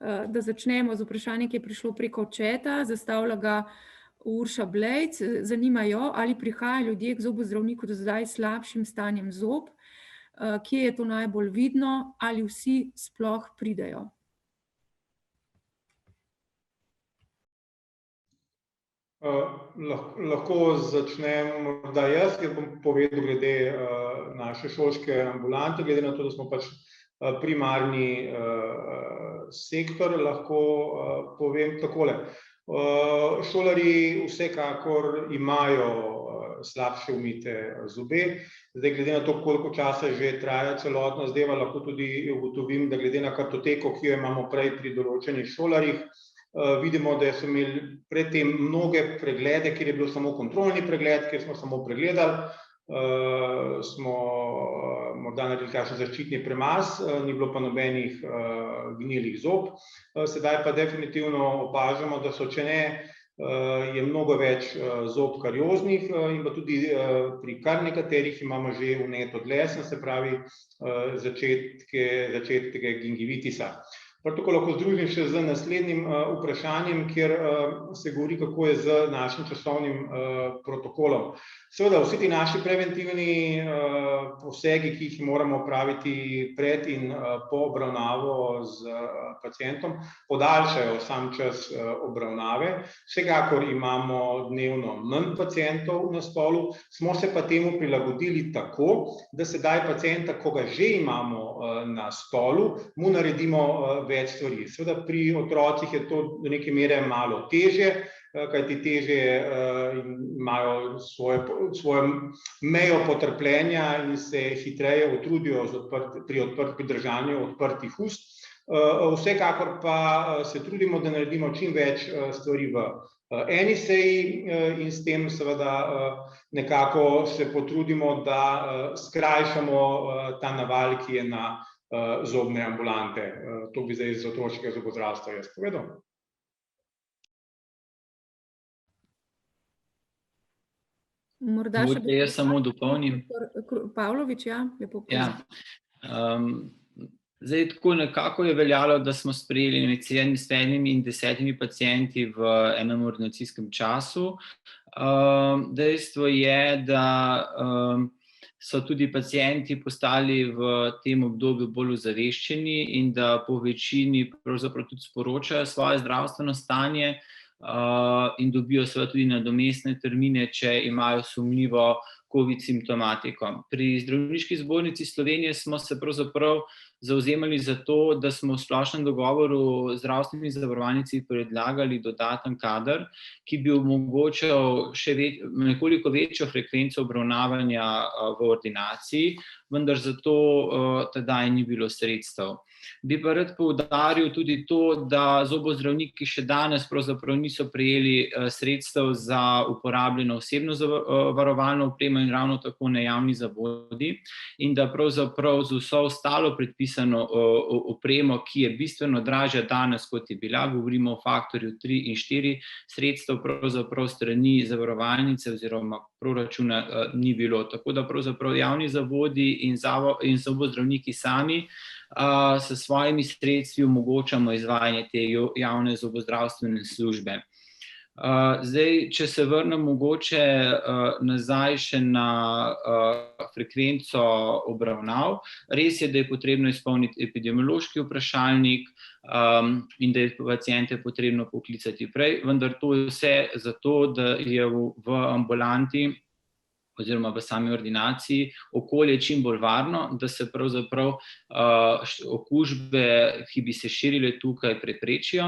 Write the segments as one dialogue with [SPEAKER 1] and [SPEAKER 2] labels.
[SPEAKER 1] da začnemo z vprašanjem, ki je prišlo preko četa, zastavlja ga Urša Blejc. Zanima jo, ali prihajajo ljudje k zobozdravniku do zdaj s slabšim stanjem zob, kje je to najbolj vidno, ali vsi sploh pridejo.
[SPEAKER 2] Lahko začnem morda jaz, ker bom povedal glede naše šolske ambulante, glede na to, da smo pač primarni sektor, lahko povem takole. Šolarji vsekakor imajo slabše umite zobe. Zdaj, glede na to, koliko časa že traja celotna zadeva, lahko tudi ugotovim, da glede na kartoteko, ki jo imamo prej pri določenih šolarjih, vidimo, da so imeli predtem mnoge preglede, kjer je bil samo kontrolni pregled, kjer smo samo pregledali, smo morda naredili kakšen zaščitni premaz, ni bilo pa nobenih gnilih zob. Sedaj pa definitivno opažamo, da so, če ne, je mnogo več zob karioznih in pa tudi pri kar nekaterih imamo že vneto dlesni, se pravi začetke gingivitisa. Prav tako lahko združim še z naslednjim vprašanjem, kjer se govori, kako je z našim časovnim protokolom. Seveda, vsi ti naši preventivni posegi, ki jih moramo opraviti pred in po obravnavo z pacientom, podaljšajo sam čas obravnave. Vsekakor imamo dnevno manj pacientov na stolu, smo se pa temu prilagodili tako, da sedaj pacienta, ko ga že imamo na stolu, mu naredimo več stvari. Seveda pri otrocih je to do neke mere malo težje, kajti težje imajo svojo mejo potrpljenja in se hitreje utrudijo pri držanju odprtih ust. Vsekakor pa se trudimo, da naredimo čim več stvari v eni seji in s tem seveda nekako se potrudimo, da skrajšamo ta naval, ki je na zobne ambulante. To bi zdaj iz otroškega zobozdravstva jaz povedal.
[SPEAKER 1] Morda še
[SPEAKER 3] jaz samo dopolnim.
[SPEAKER 1] Pavlović, ja, lepo prosim.
[SPEAKER 3] Zdaj, tako nekako je veljalo, da smo sprejeli med 7 in 10 pacienti v enem ordinacijskem času. Dejstvo je, da so tudi pacienti postali v tem obdobju bolj ozaveščeni in da po večini pravzaprav tudi sporočajo svoje zdravstveno stanje in dobijo seveda tudi nadomestne termine, če imajo sumljivo COVID simptomatiko. Pri Zdravniški zbornici Slovenije smo se pravzaprav zavzemali za to, da smo v splošnem dogovoru zdravstveni zavarovalnici predlagali dodaten kader, ki bi omogočal še nekoliko večjo frekvenco obravnavanja v ordinaciji, vendar za to tedaj ni bilo sredstev. Bi pa rad poudaril tudi to, da zobozdravniki še danes pravzaprav niso prejeli sredstev za uporabljeno osebno varovalno opremo in ravno tako ne javni zavodi in da pravzaprav z vso ostalo predpisano opremo, ki je bistveno dražja danes, kot je bila, govorimo o faktorju 3 in 4, sredstev pravzaprav strani zavarovalnice oziroma proračuna ni bilo. Tako da pravzaprav javni zavodi in zobozdravniki sami s svojimi sredstvi omogočamo izvajanje te javne zobozdravstvene službe. Zdaj, če se vrnem mogoče nazaj še na frekvenco obravnav, res je, da je potrebno izpolniti epidemiološki vprašalnik in da je paciente potrebno poklicati prej, vendar to je vse zato, da je v ambulanti oziroma v sami ordinaciji okolje čim bolj varno, da se pravzaprav okužbe, ki bi se širile tukaj, preprečijo.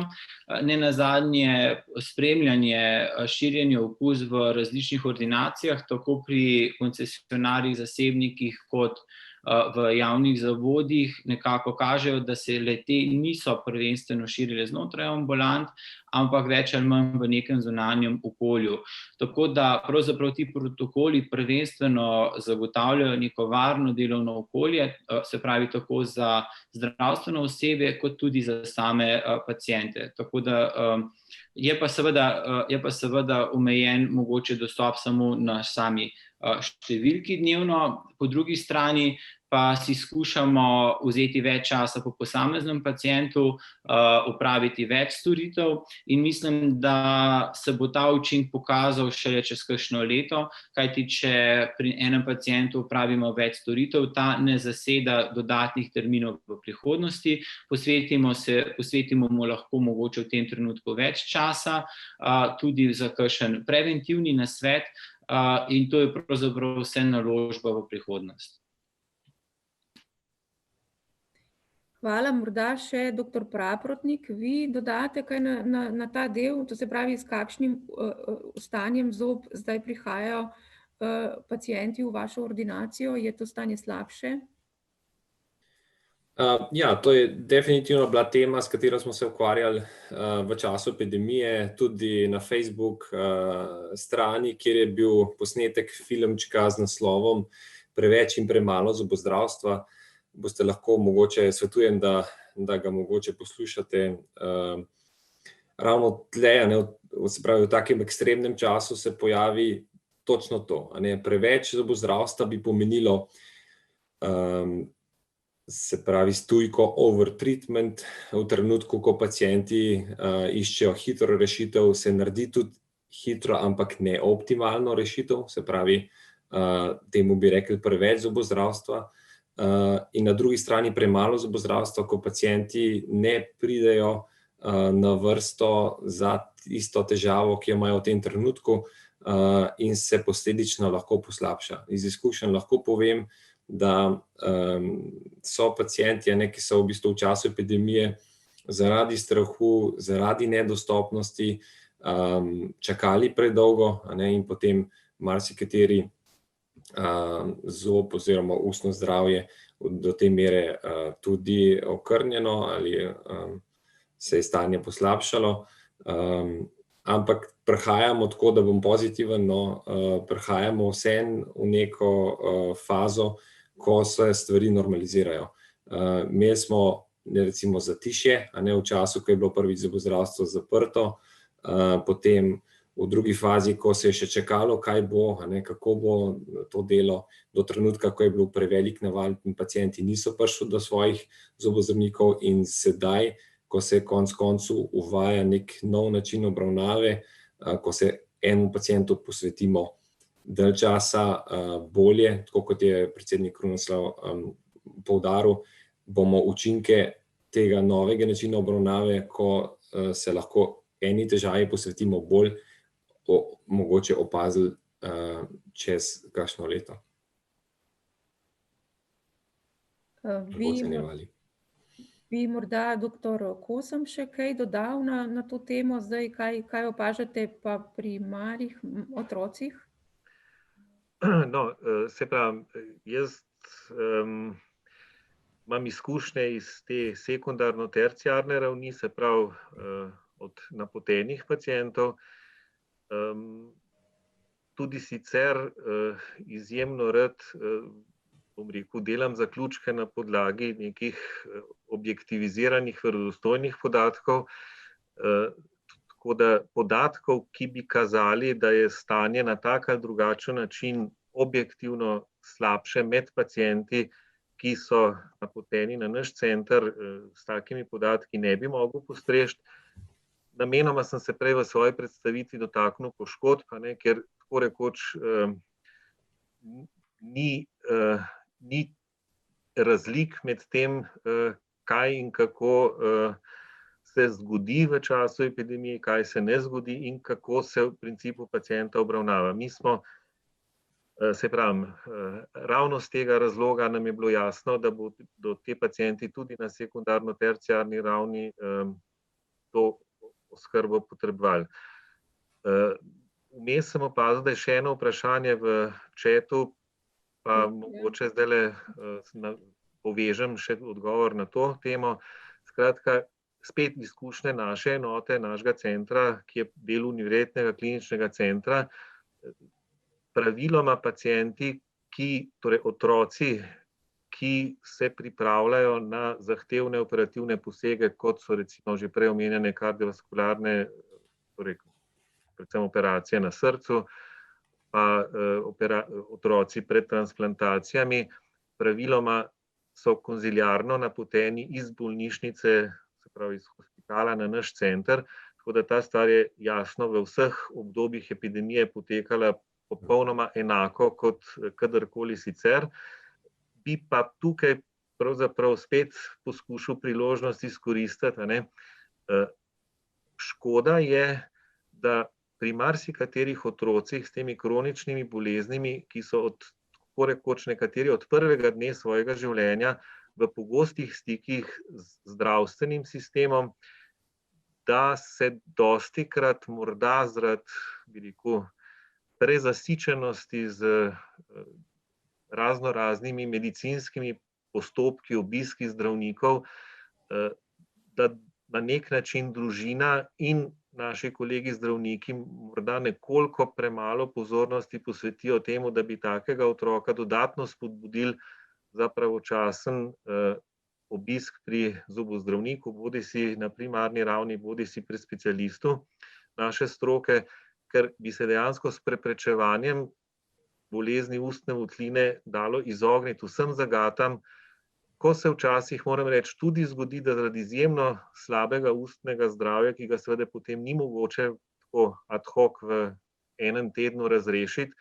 [SPEAKER 3] Nenazadnje spremljanje širjenja okužb v različnih ordinacijah, tako pri koncesionarjih, zasebnikih kot v javnih zavodih, nekako kažejo, da se le-te niso prvenstveno širile znotraj ambulant, ampak več ali manj v nekem zunanjem okolju. Tako da pravzaprav ti protokoli prvenstveno zagotavljajo neko varno delovno okolje, se pravi tako za zdravstveno osebje, kot tudi za same paciente. Tako da je pa seveda omejen mogoče dostop samo na sami številki dnevno, po drugi strani pa si skušamo vzeti več časa po posameznem pacientu, opraviti več storitev in mislim, da se bo ta učinek pokazal šele čez kakšno leto, kajti če pri enem pacientu opravimo več storitev, ta ne zaseda dodatnih terminov v prihodnosti, posvetimo mu lahko mogoče v tem trenutku več časa, tudi za kakšen preventivni nasvet, in to je pravzaprav vse naložba v prihodnost.
[SPEAKER 1] Hvala, morda še dr. Praprotnik, vi dodate kaj na ta del, to se pravi, s kakšnim stanjem zob zdaj prihajajo pacienti v vašo ordinacijo, je to stanje slabše?
[SPEAKER 4] Ja, to je definitivno bila tema, s katero smo se ukvarjali v času epidemije, tudi na Facebook strani, kjer je bil posnetek filmčka z naslovom Preveč in premalo zobozdravstva. Boste lahko, mogoče svetujem, da ga mogoče poslušate. Ravno tle, se pravi, v takem ekstremnem času se pojavi točno to. Preveč zobozdravstva bi pomenilo, se pravi, stujko overtreatment, v trenutku, ko pacienti iščejo hitro rešitev, se naredi tudi hitro, ampak ne optimalno rešitev, se pravi, temu bi rekli preveč zobozdravstva. In na drugi strani premalo zobozdravstva, ko pacienti ne pridejo na vrsto za isto težavo, ki jo imajo v tem trenutku, in se posledično lahko poslabša. Iz izkušenj lahko povem, da so pacienti, ki so v bistvu v času epidemije zaradi strahu, zaradi nedostopnosti čakali predolgo, in potem marsikateri zob oziroma ustno zdravje do te mere tudi okrnjeno ali se je stanje poslabšalo. Ampak prehajamo, tako da bom pozitiven, prehajamo vseeno v neko fazo, ko se stvari normalizirajo. Imeli smo recimo zatišje, v času, ko je bilo prvič zobozdravstvo zaprto, potem v drugi fazi, ko se je še čakalo, kaj bo, kako bo to delo, do trenutka, ko je bil prevelik naval in pacienti niso prišli do svojih zobozdravnikov, in sedaj, ko se konec koncev uvaja nek nov način obravnave, ko se enemu pacientu posvetimo dalj časa bolje, tako kot je predsednik Krunoslav poudaril, bomo učinke tega novega načina obravnave, ko se lahko eni težavi posvetimo bolj, mogoče opazili čez kakšno leto.
[SPEAKER 1] Bi morda dr. Kosem še kaj dodal na to temo, zdaj kaj opažate pa pri malih otrocih?
[SPEAKER 5] No, se pravi, jaz imam izkušnje iz te sekundarno-terciarne ravni, se pravi od napotenih pacientov. Tudi sicer izjemno rad, bom rekel, delam zaključke na podlagi nekih objektiviziranih, verodostojnih podatkov, tako da podatkov, ki bi kazali, da je stanje na tak ali drugačen način objektivno slabše med pacienti, ki so napoteni na naš center, s takimi podatki ne bi mogel postreči. Namenoma sem se prej v svoji predstavitvi dotaknil poškodb, ker tako rekoč ni razlik med tem, kaj in kako se zgodi v času epidemije, kaj se ne zgodi in kako se v principu pacienta obravnava. Mi smo, se pravim, ravno z tega razloga nam je bilo jasno, da bodo te pacienti tudi na sekundarno-terciarni ravni to oskrbo potrebovali. Vmes sem opazil, da je še eno vprašanje v chatu, pa mogoče zdajle povežem še odgovor na to temo. Skratka, spet izkušnje naše enote, našega centra, ki je del Univerzitetnega kliničnega centra, praviloma pacienti, torej otroci, ki se pripravljajo na zahtevne operativne posege, kot so recimo že prej omenjene kardiovaskularne, torej predvsem operacije na srcu, pa otroci pred transplantacijami, praviloma so konziliarno napoteni iz bolnišnice, se pravi iz hospitala na naš center, tako da ta stvar je jasno v vseh obdobjih epidemije potekala popolnoma enako kot kadarkoli sicer. Bi pa tukaj pravzaprav spet poskušal priložnost izkoristiti, a ne. Škoda je, da pri marsikaterih otrocih s temi kroničnimi boleznimi, ki so tako rekoč nekateri od prvega dne svojega življenja v pogostih stikih z zdravstvenim sistemom, da se dostikrat morda zaradi, bi rekel, prezasičenosti z raznoraznimi medicinskimi postopki, obiski zdravnikov, da na nek način družina in naši kolegi zdravniki morda nekoliko premalo pozornosti posvetijo temu, da bi takega otroka dodatno spodbudili za pravočasen obisk pri zobozdravniku, bodisi na primarni ravni, bodisi pri specialistu naše stroke, ker bi se dejansko s preprečevanjem bolezni ustne votline dalo izogniti vsem zagatam, ko se včasih, moram reči, tudi zgodi, da zaradi izjemno slabega ustnega zdravja, ki ga seveda potem ni mogoče tako ad hoc v enem tednu razrešiti,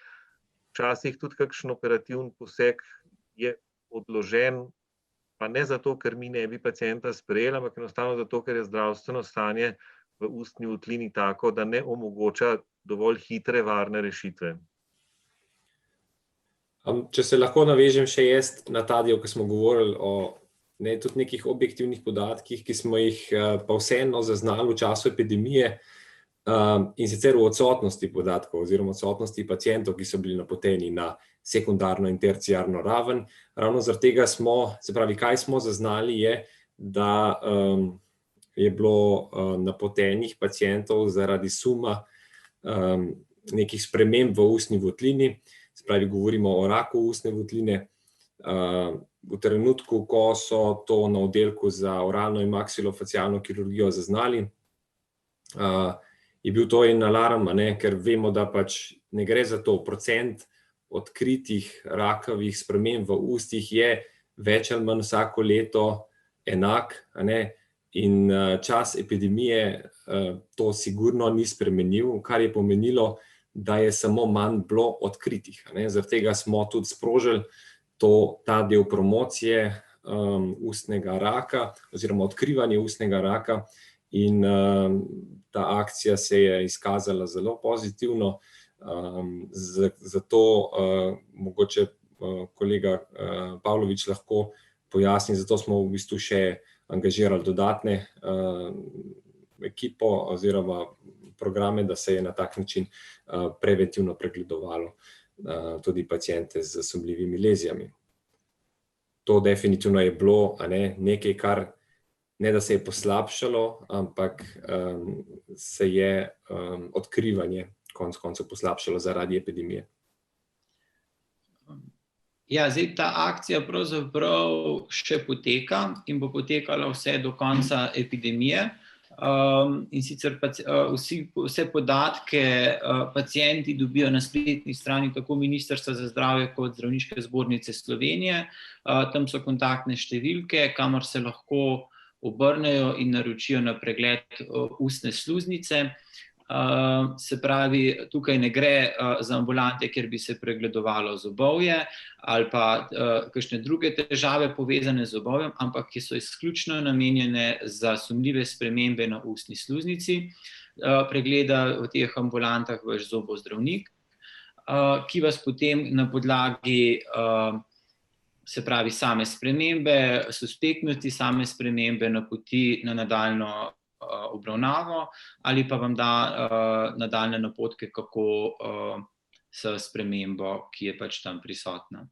[SPEAKER 5] včasih tudi kakšen operativni poseg je odložen, pa ne zato, ker mi ne bi pacienta sprejeli, ampak enostavno zato, ker je zdravstveno stanje v ustni votlini tako, da ne omogoča dovolj hitre, varne rešitve.
[SPEAKER 4] Če se lahko navežem še jaz na ta del, ko smo govorili o tudi nekih objektivnih podatkih, ki smo jih pa vseeno zaznali v času epidemije, in sicer v odsotnosti podatkov oziroma odsotnosti pacientov, ki so bili napoteni na sekundarno in terciarno raven. Ravno zaradi tega smo, se pravi, kaj smo zaznali je, da je bilo napotenih pacientov zaradi suma nekih sprememb v ustni votlini, se pravi, govorimo o raku ustne votline. V trenutku, ko so to na oddelku za oralno in maksilofacialno kirurgijo zaznali, je bil to en alarm, ker vemo, da pač ne gre za to. Procent odkritih rakavih sprememb v ustih je več ali manj vsako leto enak, in čas epidemije to sigurno ni spremenil, kar je pomenilo, da je samo manj bilo odkritih. Zaradi tega smo tudi sprožili ta del promocije ustnega raka oziroma odkrivanje ustnega raka in ta akcija se je izkazala zelo pozitivno, zato mogoče kolega Pavlović lahko pojasni, zato smo v bistvu še angažirali dodatne ekipo oziroma programe, da se je na tak način preventivno pregledovalo tudi paciente z sumljivimi lezijami. To definitivno je bilo nekaj, kar ne da se je poslabšalo, ampak se je odkrivanje konec koncev poslabšalo zaradi epidemije.
[SPEAKER 3] Ja, zdaj ta akcija pravzaprav še poteka in bo potekala vse do konca epidemije. In sicer vse podatke pacienti dobijo na spletni strani tako Ministrstva za zdravje kot Zdravniške zbornice Slovenije. Tam so kontaktne številke, kamor se lahko obrnejo in naročijo na pregled ustne sluznice. Se pravi, tukaj ne gre za ambulante, kjer bi se pregledovalo zobovje ali pa kakšne druge težave povezane z zobovjem, ampak ki so izključno namenjene za sumljive spremembe na ustni sluznici. Pregleda v teh ambulantah vaš zobozdravnik, ki vas potem na podlagi se pravi same spremembe, suspektnosti same spremembe napoti na nadaljnjo obravnavo ali pa vam da nadaljnje napotke, kako s spremembo, ki je pač tam prisotna.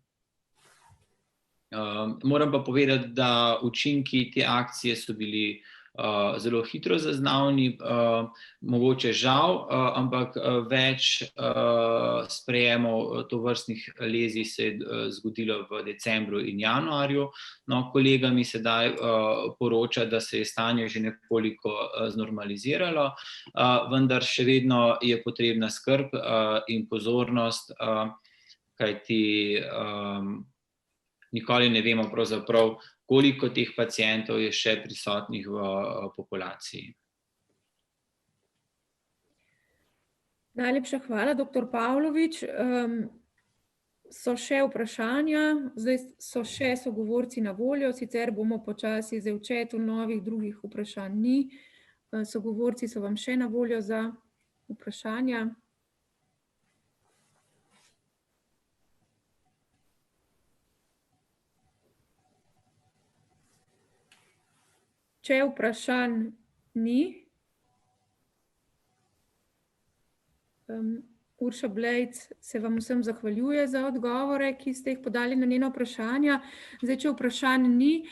[SPEAKER 3] Moram pa povedati, da učinki te akcije so bili zelo hitro zaznavni, mogoče žal, ampak več sprejemov tovrstnih lezij se je zgodilo v decembru in januarju. No, kolega mi sedaj poroča, da se je stanje že nekoliko znormaliziralo, vendar še vedno je potrebna skrb in pozornost, kajti nikoli ne vemo pravzaprav, koliko teh pacientov je še prisotnih v populaciji.
[SPEAKER 1] Najlepša hvala, dr. Pavlović. So še vprašanja, zdaj so še sogovorci na voljo, sicer bomo počasi zdaj v chatu, novih drugih vprašanj ni. Sogovorci so vam še na voljo za vprašanja. Če vprašanj ni, Urša Blejc se vam vsem zahvaljuje za odgovore, ki ste jih podali na njena vprašanja. Zdaj, če vprašanj ni,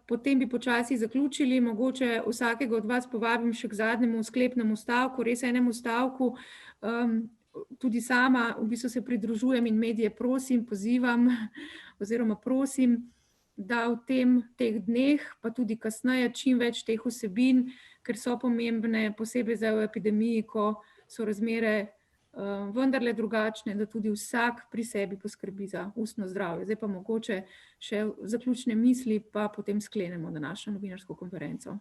[SPEAKER 1] potem bi počasi zaključili, mogoče vsakega od vas povabim še k zadnjemu sklepnemu stavku, res enemu stavku. Tudi sama v bistvu se pridružujem in medije prosim, pozivam oziroma prosim, da v teh dneh, pa tudi kasneje, čim več teh vsebin, ker so pomembne, posebej zdaj v epidemiji, ko so razmere vendarle drugačne, da tudi vsak pri sebi poskrbi za ustno zdravje. Zdaj pa mogoče še zaključne misli, pa potem sklenemo današnjo novinarsko konferenco.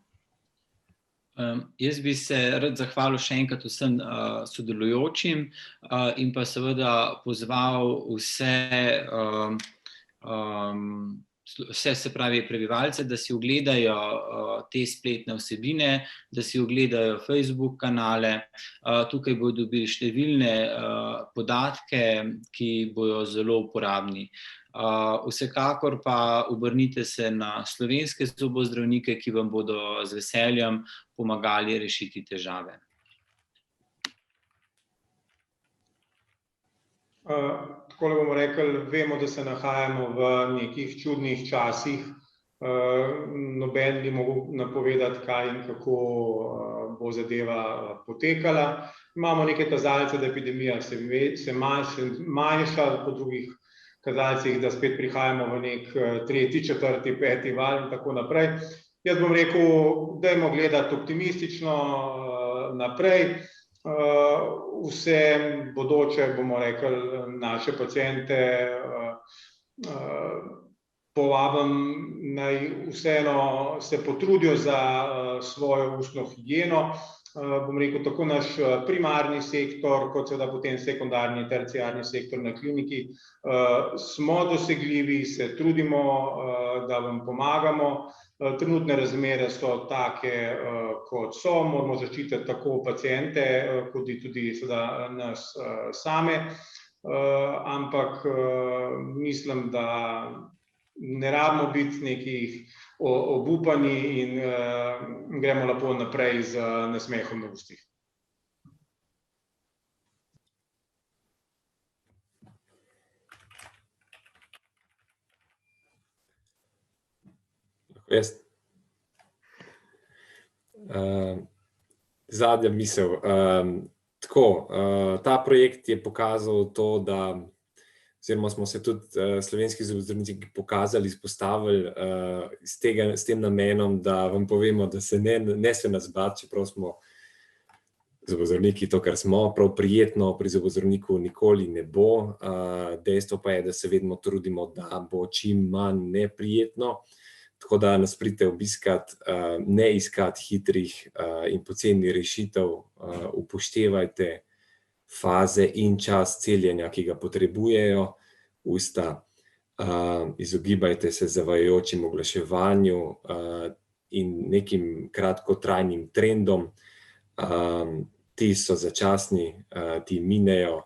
[SPEAKER 3] Jaz bi se rad zahvalil še enkrat vsem sodelujočim in pa seveda pozval vse se pravi prebivalce, da si ogledajo te spletne vsebine, da si ogledajo Facebook kanale. Tukaj bodo dobili številne podatke, ki bodo zelo uporabni. Vsekakor pa obrnite se na slovenske zobozdravnike, ki vam bodo z veseljem pomagali rešiti težave.
[SPEAKER 2] Takole bomo rekli, vemo, da se nahajamo v nekih čudnih časih. Noben ni mogel napovedati, kaj in kako bo zadeva potekala. Imamo neke kazalce, da epidemija se manjša, po drugih kazalcih, da spet prihajamo v nek 3., 4., 5. val in tako naprej. Jaz bom rekel, dajmo gledati optimistično naprej. Vse bodoče, bomo rekli, naše paciente povabim, naj vseeno se potrudijo za svojo ustno higieno. Bom rekel, tako naš primarni sektor, kot seveda potem sekundarni, terciarni sektor na kliniki, smo dosegljivi, se trudimo, da vam pomagamo. Trenutne razmere so take, kot so, moramo zaščititi tako paciente, kot tudi seveda nas same, ampak mislim, da ne rabimo biti nekih obupani in gremo lepo naprej z nasmehom na ustih.
[SPEAKER 4] Zadnja misel. Tako, ta projekt je pokazal to, da oziroma smo se tudi slovenski zobozdravniki pokazali, izpostavili s tem namenom, da vam povemo, da se ne se nas bati, čeprav smo zobozdravniki to, kar smo, prav prijetno pri zobozdravniku nikoli ne bo. Dejstvo pa je, da se vedno trudimo, da bo čim manj neprijetno. Tako da nas pridite obiskati, ne iskati hitrih in poceni rešitev, upoštevajte faze in čas celjenja, ki ga potrebujejo usta, izogibajte se zavajajočim oglaševanju in nekim kratkotrajnim trendom. Ti so začasni, ti minejo,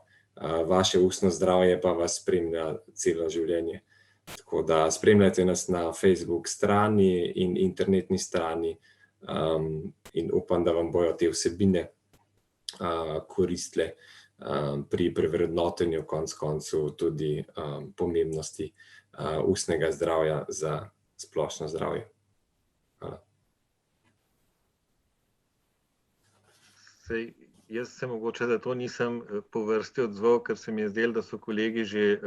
[SPEAKER 4] vaše ustno zdravje pa vas spremlja celo življenje. Tako da spremljajte nas na Facebook strani in internetni strani in upam, da vam bojo te vsebine koristile pri prevrednotenju konec koncev tudi pomembnosti ustnega zdravja za splošno zdravje. Hvala.
[SPEAKER 5] Jaz se mogoče za to nisem po vrsti odzval, ker se mi je zdelo, da so kolegi že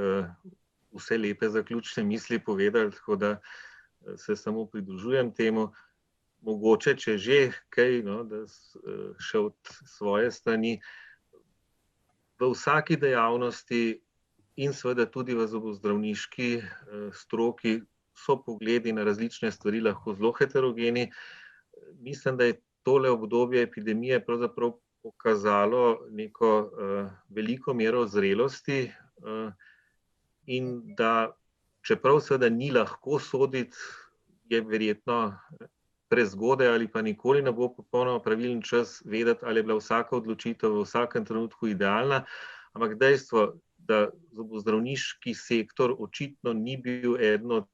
[SPEAKER 5] vse lepe zaključne misli povedali, tako da se samo pridružujem temu. Mogoče, če že kaj, da še od svoje strani, v vsaki dejavnosti in seveda tudi v zobozdravniški stroki so pogledi na različne stvari lahko zelo heterogeni. Mislim, da je tole obdobje epidemije pravzaprav pokazalo neko veliko mero zrelosti in da, čeprav seveda ni lahko soditi, je verjetno prezgodaj ali pa nikoli ne bo popolnoma pravilen čas vedeti, ali je bila vsaka odločitev v vsakem trenutku idealna, ampak dejstvo, da zobozdravniški sektor očitno ni bil eden od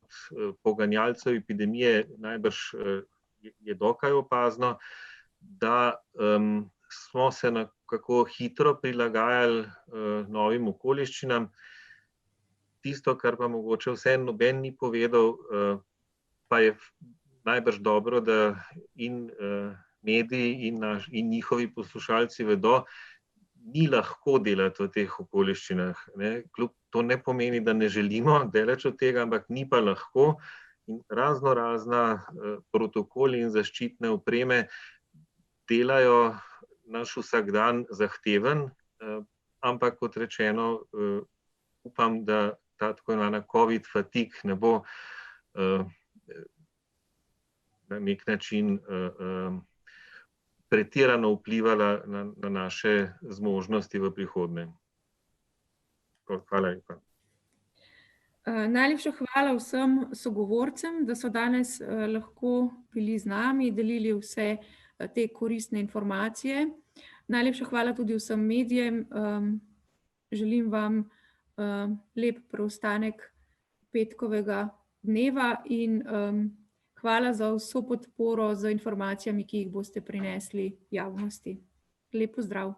[SPEAKER 5] poganjalcev epidemije, najbrž je dokaj opazno, da smo se nekako hitro prilagajali novim okoliščinam. Tisto, kar pa mogoče vseeno noben ni povedal, pa je najbrž dobro, da in mediji in njihovi poslušalci vedo, ni lahko delati v teh okoliščinah. To ne pomeni, da ne želimo, daleč od tega, ampak ni pa lahko. In razna protokoli in zaščitne opreme delajo naš vsakdan zahteven, ampak kot rečeno, upam, da ta tako imenovana COVID fatigue ne bo na nek način pretirano vplivala na naše zmožnosti v prihodnje. Hvala lepa.
[SPEAKER 1] Najlepša hvala vsem sogovorcem, da so danes lahko bili z nami, delili vse te koristne informacije. Najlepša hvala tudi vsem medijem. Želim vam lep preostanek petkovega dneva in hvala za vso podporo z informacijami, ki jih boste prinesli javnosti. Lep pozdrav.